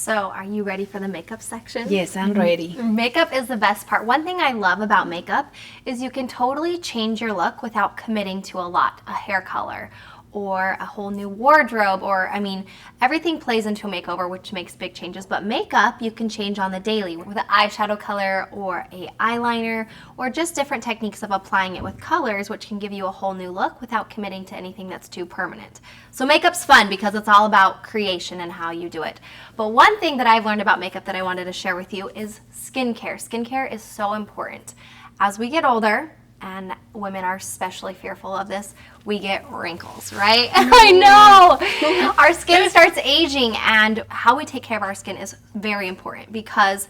So, are you ready for the makeup section? Yes, I'm ready. Makeup is the best part. One thing I love about makeup is you can totally change your look without committing to a lot, a hair color or a whole new wardrobe, or I mean, everything plays into a makeover, which makes big changes, but makeup you can change on the daily with an eyeshadow color or a eyeliner, or just different techniques of applying it with colors, which can give you a whole new look without committing to anything that's too permanent. So makeup's fun because it's all about creation and how you do it. But one thing that I've learned about makeup that I wanted to share with you is skincare. Skincare is so important. As we get older, and women are especially fearful of this, we get wrinkles, right? I know! Our skin starts aging, and how we take care of our skin is very important because,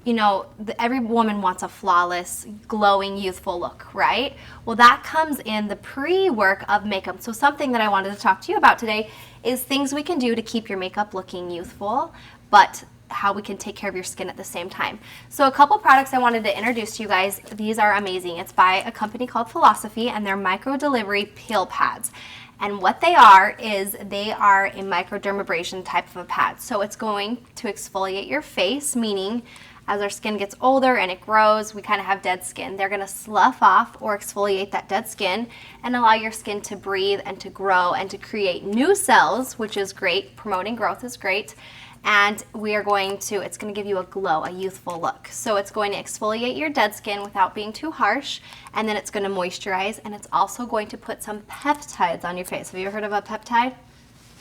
you know, every woman wants a flawless, glowing, youthful look, right? Well, that comes in the pre-work of makeup. So something that I wanted to talk to you about today is things we can do to keep your makeup looking youthful, but how we can take care of your skin at the same time. So a couple products I wanted to introduce to you guys. These are amazing. It's by a company called Philosophy, and they're micro delivery peel pads. And what they are is they are a microdermabrasion type of a pad. So it's going to exfoliate your face, meaning as our skin gets older and it grows, we kind of have dead skin. They're going to slough off or exfoliate that dead skin and allow your skin to breathe and to grow and to create new cells, which is great. Promoting growth is great. And it's going to give you a glow, a youthful look. So it's going to exfoliate your dead skin without being too harsh, and then it's going to moisturize, and it's also going to put some peptides on your face. Have you ever heard of a peptide?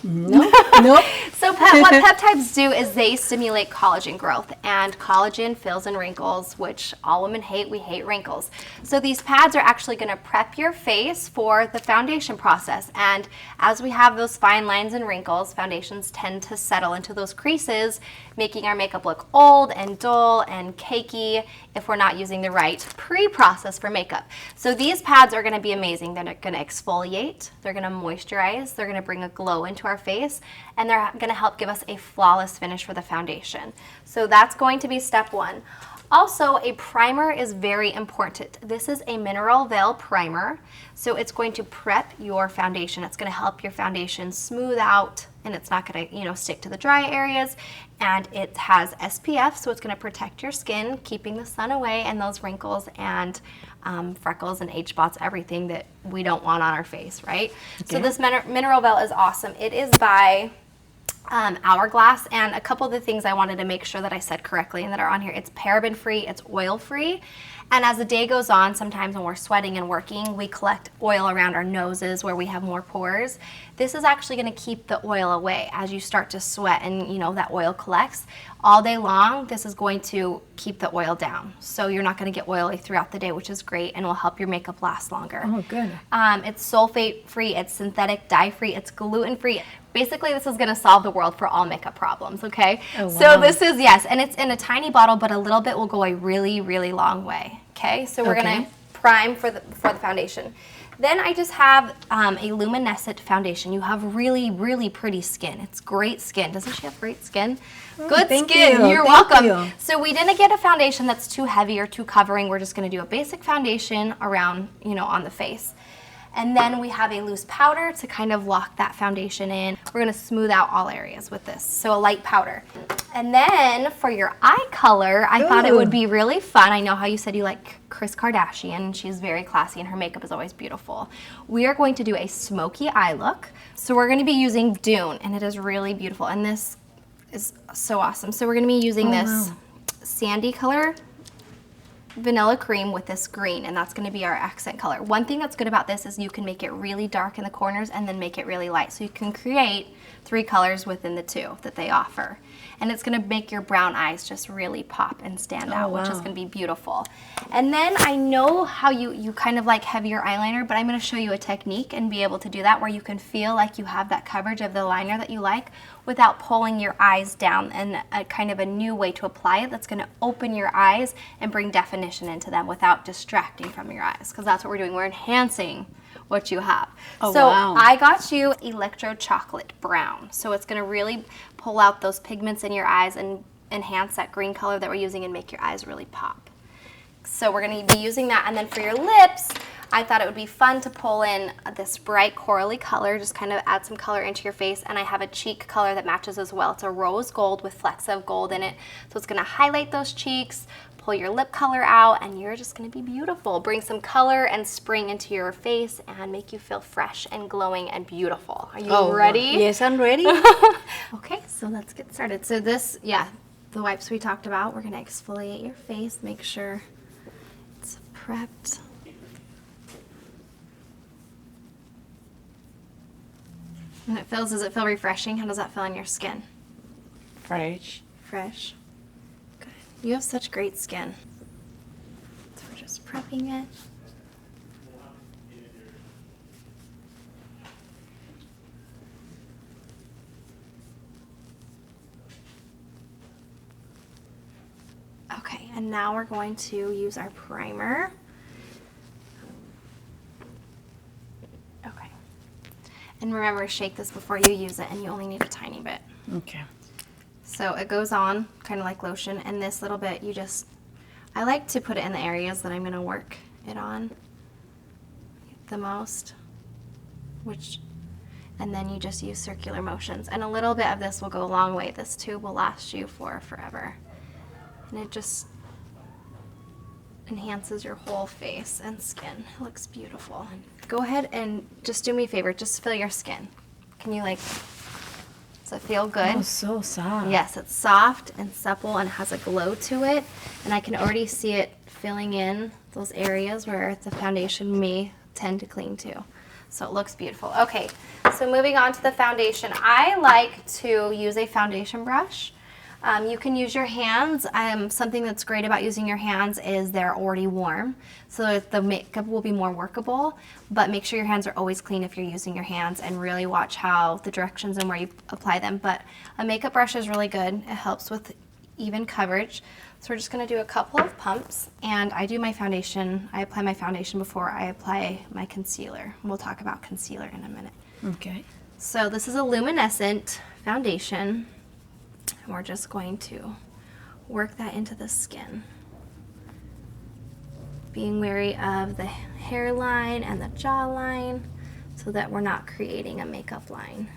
Nope. Nope. So what peptides do is they stimulate collagen growth, and collagen fills in wrinkles, which all women hate. We hate wrinkles. So these pads are actually going to prep your face for the foundation process, and as we have those fine lines and wrinkles, foundations tend to settle into those creases, making our makeup look old and dull and cakey if we're not using the right pre-process for makeup. So these pads are going to be amazing. They're going to exfoliate, they're going to moisturize, they're going to bring a glow into our face, and they're going to help give us a flawless finish for the foundation. So that's going to be step one. Also, a primer is very important. This is a mineral veil primer, so it's going to prep your foundation. It's going to help your foundation smooth out, and it's not going to, stick to the dry areas. And it has SPF, so it's going to protect your skin, keeping the sun away and those wrinkles and freckles and age spots, everything that we don't want on our face, right? Okay. So this mineral veil is awesome. It is by Hourglass, and a couple of the things I wanted to make sure that I said correctly and that are on here. It's paraben free, it's oil free, and as the day goes on, sometimes when we're sweating and working, we collect oil around our noses where we have more pores. This is actually going to keep the oil away as you start to sweat, and that oil collects all day long. This is going to keep the oil down, so you're not going to get oily throughout the day, which is great, and will help your makeup last longer. Oh, good. It's sulfate free, it's synthetic dye free, it's gluten free. Basically, this is going to solve the world for all makeup problems, okay? Oh, wow. So this is, yes, and it's in a tiny bottle, but a little bit will go a really, really long way, okay? So we're going to prime for the foundation. Then I just have a luminescent foundation. You have really, really pretty skin. It's great skin. Doesn't she have great skin? Good skin. You're welcome. So we didn't get a foundation that's too heavy or too covering. We're just going to do a basic foundation around, on the face. And then we have a loose powder to kind of lock that foundation in. We're going to smooth out all areas with this, so a light powder. And then for your eye color, I thought it would be really fun. I know how you said you like Kris Kardashian. She's very classy and her makeup is always beautiful. We are going to do a smoky eye look. So we're going to be using Dune, and it is really beautiful. And this is so awesome. So we're going to be using this sandy color vanilla cream with this green, and that's going to be our accent color. One thing that's good about this is you can make it really dark in the corners and then make it really light, so you can create 3 colors within the 2 that they offer. And it's going to make your brown eyes just really pop and stand out, which is going to be beautiful. And then I know how you kind of like heavier eyeliner, but I'm going to show you a technique and be able to do that where you can feel like you have that coverage of the liner that you like without pulling your eyes down, and a kind of a new way to apply it that's going to open your eyes and bring definition into them without distracting from your eyes, because that's what we're doing. We're enhancing what you have. I got you Electro Chocolate Brown. So it's going to really pull out those pigments in your eyes and enhance that green color that we're using and make your eyes really pop. So we're going to be using that. And then for your lips, I thought it would be fun to pull in this bright corally color, just kind of add some color into your face, and I have a cheek color that matches as well. It's a rose gold with flecks of gold in it, so it's gonna highlight those cheeks, pull your lip color out, and you're just gonna be beautiful. Bring some color and spring into your face and make you feel fresh and glowing and beautiful. Are you ready? Yes, I'm ready. Okay, so let's get started. So this, the wipes we talked about, we're gonna exfoliate your face, make sure it's prepped. And does it feel refreshing? How does that feel on your skin? Fresh. Fresh. Good. You have such great skin. So we're just prepping it. Okay, and now we're going to use our primer. Okay. And remember, shake this before you use it, and you only need a tiny bit. Okay. So it goes on kind of like lotion, and this little bit I like to put it in the areas that I'm going to work it on the most, and then you just use circular motions. And a little bit of this will go a long way. This tube will last you for forever. And it just enhances your whole face and skin. It looks beautiful. Go ahead and just do me a favor, just feel your skin. Can you does it feel good? Oh, so soft. Yes, it's soft and supple and has a glow to it. And I can already see it filling in those areas where the foundation may tend to cling to. So it looks beautiful. Okay, so moving on to the foundation. I like to use a foundation brush. You can use your hands. Something that's great about using your hands is they're already warm, so that the makeup will be more workable, but make sure your hands are always clean if you're using your hands, and really watch how the directions and where you apply them. But a makeup brush is really good. It helps with even coverage. So we're just gonna do a couple of pumps, and I do my foundation. I apply my foundation before I apply my concealer. We'll talk about concealer in a minute. Okay. So this is a luminescent foundation. And we're just going to work that into the skin. Being wary of the hairline and the jawline so that we're not creating a makeup line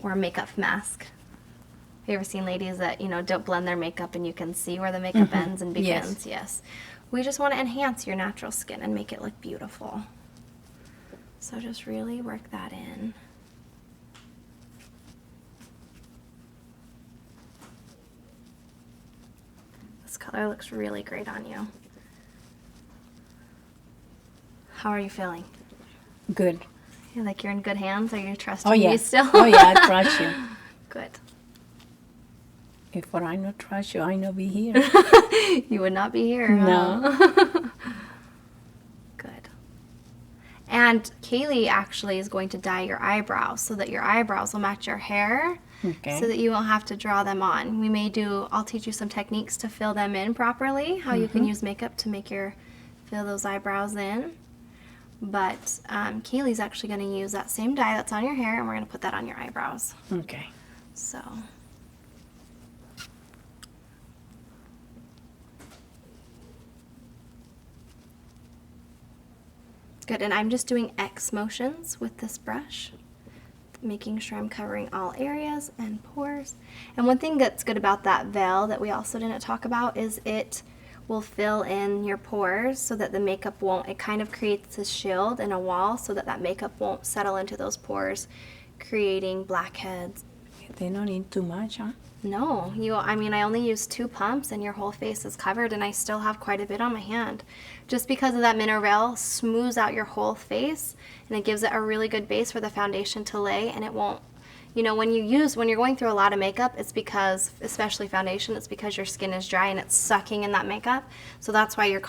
or a makeup mask. Have you ever seen ladies that, don't blend their makeup and you can see where the makeup ends and begins? Yes. We just want to enhance your natural skin and make it look beautiful. So just really work that in. This color looks really great on you. How are you feeling? Good. You like you're in good hands? Are you trusting me still? Oh yeah, I trust you. Good. If I not trust you, I not be here. You would not be here. No. Huh? Good. And Kayli actually is going to dye your eyebrows so that your eyebrows will match your hair. Okay. So that you won't have to draw them on. I'll teach you some techniques to fill them in properly, how you can use makeup to fill those eyebrows in. But Kayli's actually going to use that same dye that's on your hair, and we're going to put that on your eyebrows. Okay. So. Good, and I'm just doing X motions with this brush, making sure I'm covering all areas and pores. And one thing that's good about that veil that we also didn't talk about is it will fill in your pores so that the makeup it kind of creates a shield and a wall so that makeup won't settle into those pores, creating blackheads. They don't need too much, huh? No, I only use 2 pumps and your whole face is covered, and I still have quite a bit on my hand. Just because of that mineral smooths out your whole face, and it gives it a really good base for the foundation to lay, and it won't, when you're going through a lot of makeup, it's because, especially foundation, it's because your skin is dry and it's sucking in that makeup. So that's why you're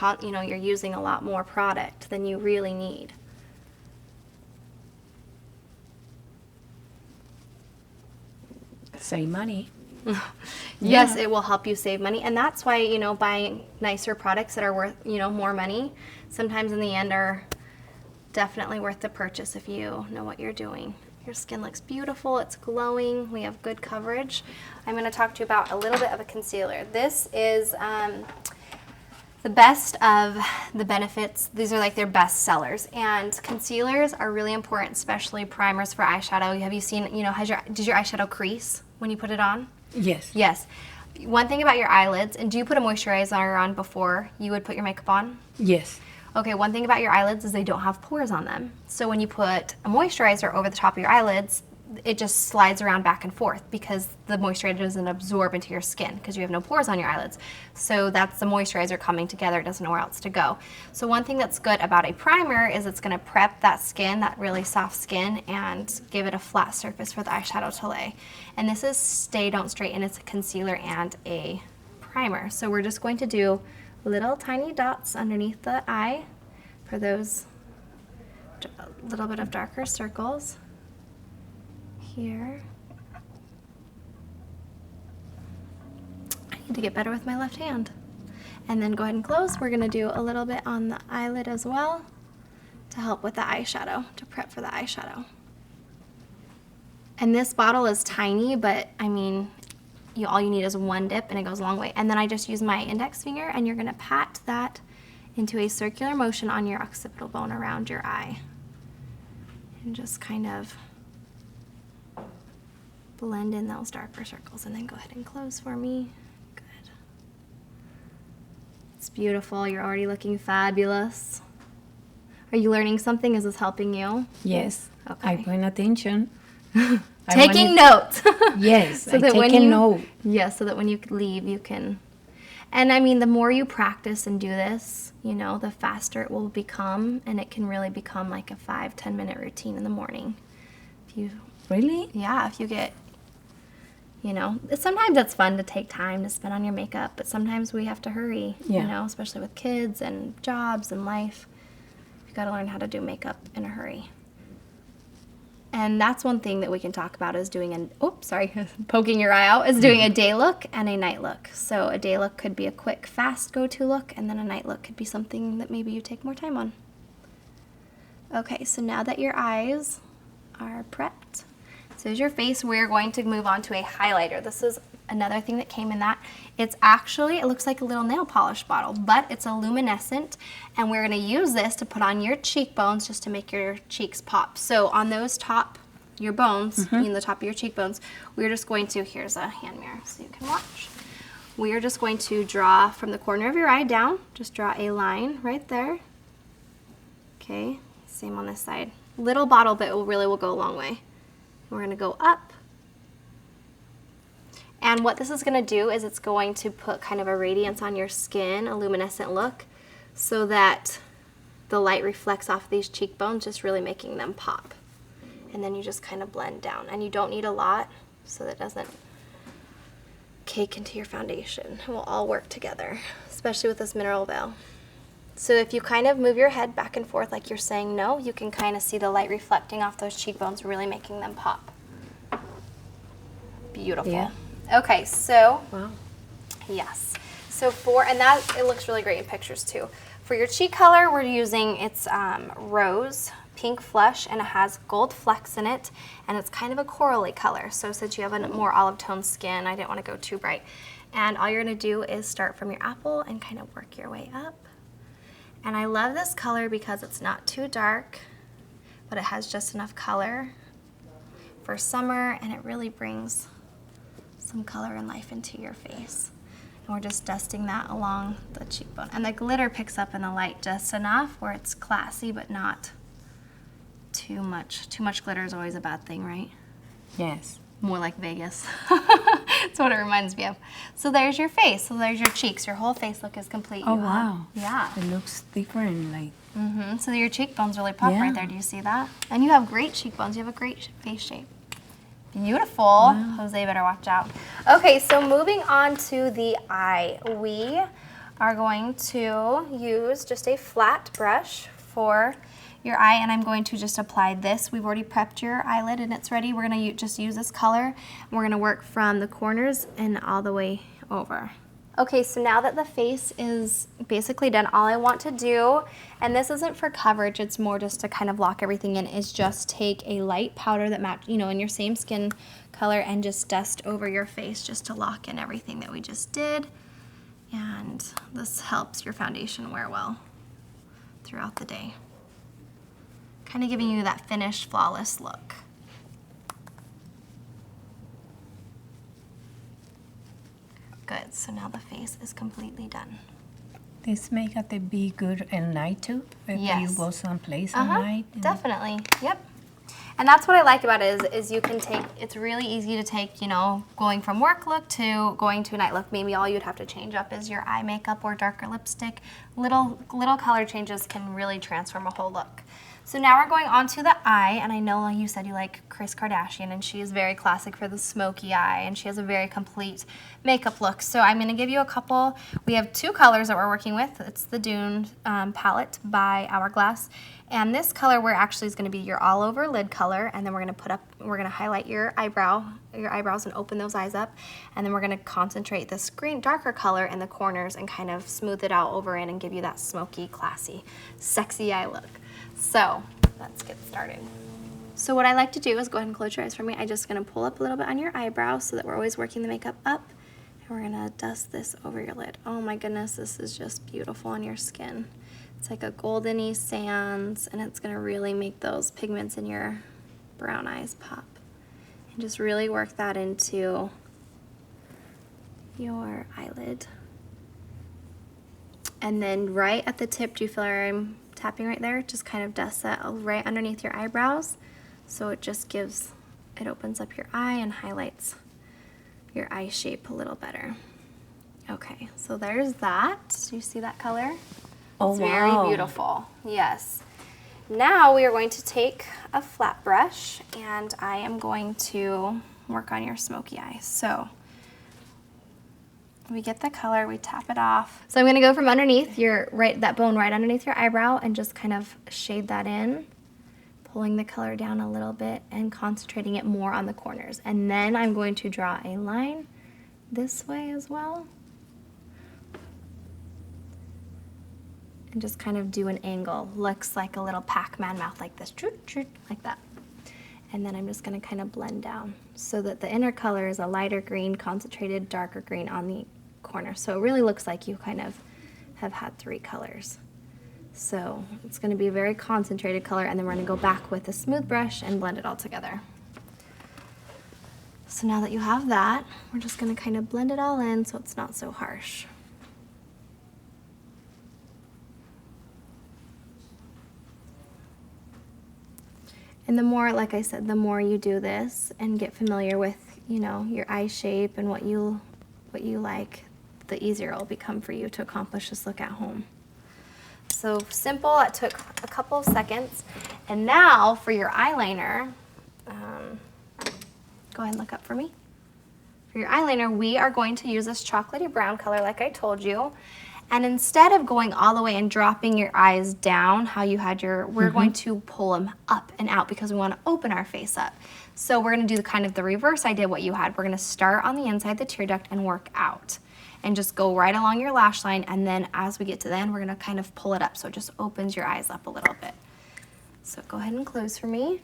using a lot more product than you really need. Save money. Yes, it will help you save money, and that's why buying nicer products that are worth more money sometimes in the end are definitely worth the purchase if you know what you're doing. Your skin looks beautiful, it's glowing, we have good coverage. I'm going to talk to you about a little bit of a concealer. This is the best of the benefits, these are like their best sellers. And concealers are really important, especially primers for eyeshadow. Have you seen, you know, does your eyeshadow crease when you put it on? Yes. Yes. One thing about your eyelids, and do you put a moisturizer on before you would put your makeup on? Yes. Okay, one thing about your eyelids is they don't have pores on them. So when you put a moisturizer over the top of your eyelids, it just slides around back and forth because the moisturizer doesn't absorb into your skin because you have no pores on your eyelids. So that's the moisturizer coming together. It doesn't know where else to go. So one thing that's good about a primer is it's going to prep that skin, that really soft skin, and give it a flat surface for the eyeshadow to lay. And this is Stay Don't Straighten. It's a concealer and a primer. So we're just going to do little tiny dots underneath the eye for those little bit of darker circles. Here. I need to get better with my left hand. And then go ahead and close. We're going to do a little bit on the eyelid as well to help with the eyeshadow, to prep for the eyeshadow. And this bottle is tiny, but I mean, all you need is one dip and it goes a long way. And then I just use my index finger and you're going to pat that into a circular motion on your occipital bone around your eye. And just kind of blend in those darker circles and then go ahead and close for me. Good. It's beautiful. You're already looking fabulous. Are you learning something? Is this helping you? Yes. Okay. I'm paying attention. Taking notes. Yes, So I'm that when taking you note. Yeah, so that when you leave, you can. And I mean, the more you practice and do this, you know, the faster it will become, and it can really become like a 5-10 minute routine in the morning. If you, Really? yeah, if you get, you know, sometimes it's fun to take time to spend on your makeup, but sometimes we have to hurry, Yeah. you know, especially with kids and jobs and life. You've got to learn how to do makeup in a hurry. And that's one thing that we can talk about is doing poking your eye out, is doing a day look and a night look. So a day look could be a quick, fast go-to look, and then a night look could be something that maybe you take more time on. Okay, so now that your eyes are prepped, so is your face, we're going to move on to a highlighter. This is another thing that came in that. It's actually, it looks like a little nail polish bottle, but it's a luminescent, and we're gonna use this to put on your cheekbones just to make your cheeks pop. So on those your bones, in the top of your cheekbones, we're just going to, here's a hand mirror so you can watch. We are just going to draw from the corner of your eye down, just draw a line right there. Okay, same on this side. Little bottle, but it really will go a long way. We're gonna go up. And what this is going to do is it's going to put kind of a radiance on your skin, a luminescent look, so that the light reflects off these cheekbones, just really making them pop. And then you just kind of blend down. And you don't need a lot so that it doesn't cake into your foundation. It will all work together, especially with this mineral veil. So if you kind of move your head back and forth like you're saying no, you can kind of see the light reflecting off those cheekbones, really making them pop. Beautiful. Yeah. Okay, so, Wow. yes. So and that, it looks really great in pictures too. For your cheek color, we're using, it's Rose Pink Flush, and it has gold flecks in it, and it's kind of a corally color. So since you have a more olive tone skin, I didn't want to go too bright. And all you're gonna do is start from your apple and kind of work your way up. And I love this color because it's not too dark, but it has just enough color for summer, and it really brings some color and life into your face. And we're just dusting that along the cheekbone. And the glitter picks up in the light just enough where it's classy, but not too much. Too much glitter is always a bad thing, right? Yes. More like Vegas. That's what it reminds me of. So there's your face. So there's your cheeks. Your whole face look is complete. Oh, You have- wow. Yeah. It looks different, like. So your cheekbones really pop Yeah. right there. Do you see that? And you have great cheekbones. You have a great face shape. Beautiful. Jose, better watch out. Okay, so moving on to the eye. We are going to use just a flat brush for your eye, and I'm going to just apply this. We've already prepped your eyelid and it's ready. We're gonna just use this color. We're gonna work from the corners and all the way over. Okay, so now that the face is basically done, all I want to do, and this isn't for coverage, it's more just to kind of lock everything in, is just take a light powder that match, in your same skin color, and just dust over your face just to lock in everything that we just did. And this helps your foundation wear well throughout the day. Kind of giving you that finished, flawless look. Good, so now the face is completely done. This makeup they be good at night too? If you go someplace at night? Definitely, yep. And that's what I like about it is you can take, it's really easy to take, you know, going from work look to going to a night look. Maybe all you'd have to change up is your eye makeup or darker lipstick. Little color changes can really transform a whole look. So now we're going on to the eye, and I know you said you like Kris Kardashian, and she is very classic for the smoky eye, and she has a very complete makeup look. So I'm going to give you a couple. We have 2 colors that we're working with. It's the Dune palette by Hourglass, and this color actually is going to be your all over lid color, and then we're going to highlight your eyebrows and open those eyes up, and then we're going to concentrate this green darker color in the corners and kind of smooth it out over in and give you that smoky, classy, sexy eye look. So let's get started. So what I like to do is go ahead and close your eyes for me. I'm just going to pull up a little bit on your eyebrow so that we're always working the makeup up. And we're going to dust this over your lid. Oh my goodness, this is just beautiful on your skin. It's like a goldeny sands, and it's going to really make those pigments in your brown eyes pop. And just really work that into your eyelid. And then right at the tip, do you feel where I'm tapping right there? Just kind of dust that right underneath your eyebrows, so it just gives, it opens up your eye and highlights your eye shape a little better. Okay, so there's that. Do you see that color? Oh, it's very beautiful. Yes. Now we are going to take a flat brush, and I am going to work on your smoky eye. So we get the color, we tap it off. So I'm gonna go from underneath that bone right underneath your eyebrow and just kind of shade that in, pulling the color down a little bit and concentrating it more on the corners. And then I'm going to draw a line this way as well. And just kind of do an angle. Looks like a little Pac-Man mouth like this, like that. And then I'm just gonna kind of blend down so that the inner color is a lighter green, concentrated darker green on the corner. So it really looks like you kind of have had 3 colors. So it's gonna be a very concentrated color, and then we're gonna go back with a smooth brush and blend it all together. So now that you have that, we're just gonna kind of blend it all in so it's not so harsh. And the more, like I said, the more you do this and get familiar with, you know, your eye shape and what you like, the easier it will become for you to accomplish this look at home. So simple, it took a couple of seconds. And now for your eyeliner, go ahead and look up for me. For your eyeliner, we are going to use this chocolatey brown color like I told you. And instead of going all the way and dropping your eyes down how you had we're going to pull them up and out because we want to open our face up. So we're going to do kind of the reverse idea of what you had. We're going to start on the inside the tear duct and work out. And just go right along your lash line, and then as we get to the end, we're going to kind of pull it up so it just opens your eyes up a little bit. So go ahead and close for me.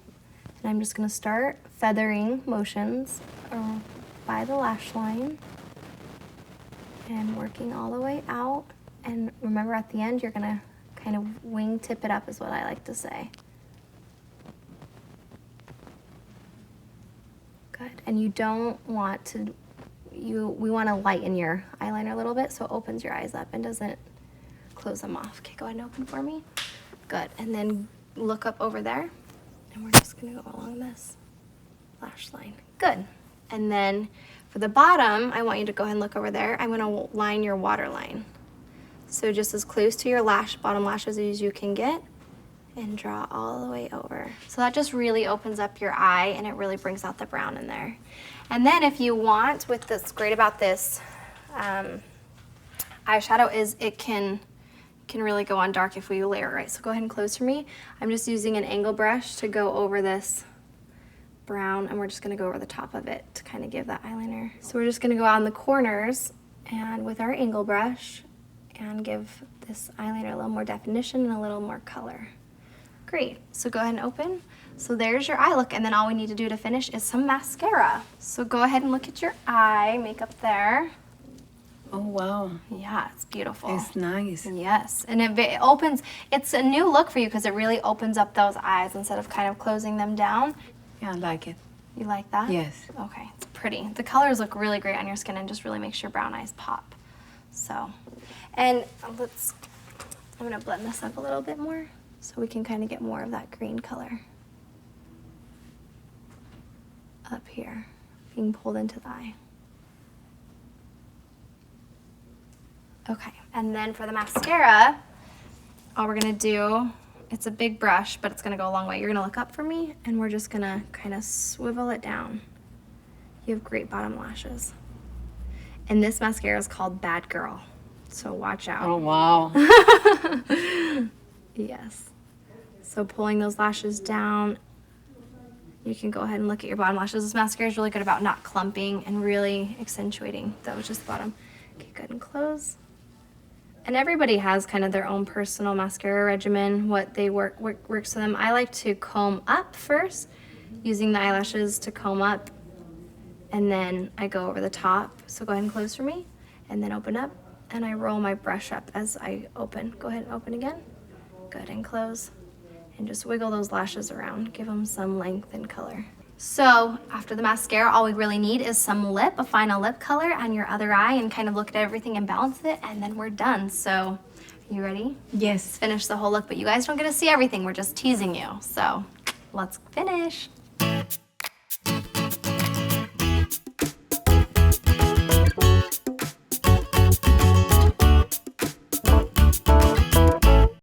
And I'm just going to start feathering motions by the lash line. And working all the way out, and remember at the end you're gonna kind of wingtip it up is what I like to say. Good, and you don't want to, we want to lighten your eyeliner a little bit so it opens your eyes up and doesn't close them off. Okay, go ahead and open for me. Good, and then look up over there, and we're just gonna go along this lash line. Good, and then for the bottom, I want you to go ahead and look over there. I'm gonna line your waterline. So just as close to your bottom lashes as you can get, and draw all the way over. So that just really opens up your eye, and it really brings out the brown in there. And then if you want, what's great about this eyeshadow is it can really go on dark if we layer it right. So go ahead and close for me. I'm just using an angle brush to go over this brown, and we're just going to go over the top of it to kind of give that eyeliner. So we're just going to go on the corners and with our angle brush and give this eyeliner a little more definition and a little more color. Great, so go ahead and open. So there's your eye look, and then all we need to do to finish is some mascara. So go ahead and look at your eye makeup there. Oh, wow. Yeah, it's beautiful. It's nice. Yes, and it opens, it's a new look for you because it really opens up those eyes instead of kind of closing them down. Yeah, I like it. You like that? Yes. Okay, it's pretty. The colors look really great on your skin and just really makes your brown eyes pop. So, and I'm gonna blend this up a little bit more so we can kind of get more of that green color up here, being pulled into the eye. Okay, and then for the mascara, all we're gonna do, it's a big brush, but it's gonna go a long way. You're gonna look up for me, and we're just gonna kind of swivel it down. You have great bottom lashes. And this mascara is called Bad Girl, so watch out. Oh, wow. Yes. So pulling those lashes down, you can go ahead and look at your bottom lashes. This mascara is really good about not clumping and really accentuating. That was just the bottom. Okay, good, and close. And everybody has kind of their own personal mascara regimen, what they works for them. I like to comb up first, using the eyelashes to comb up, and then I go over the top. So go ahead and close for me, and then open up, and I roll my brush up as I open. Go ahead and open again. Good, and close. And just wiggle those lashes around. Give them some length and color. So after the mascara, all we really need is some lip, a final lip color on your other eye, and kind of look at everything and balance it, and then we're done. So you ready? Yes. Finish the whole look, but you guys don't get to see everything. We're just teasing you. So let's finish.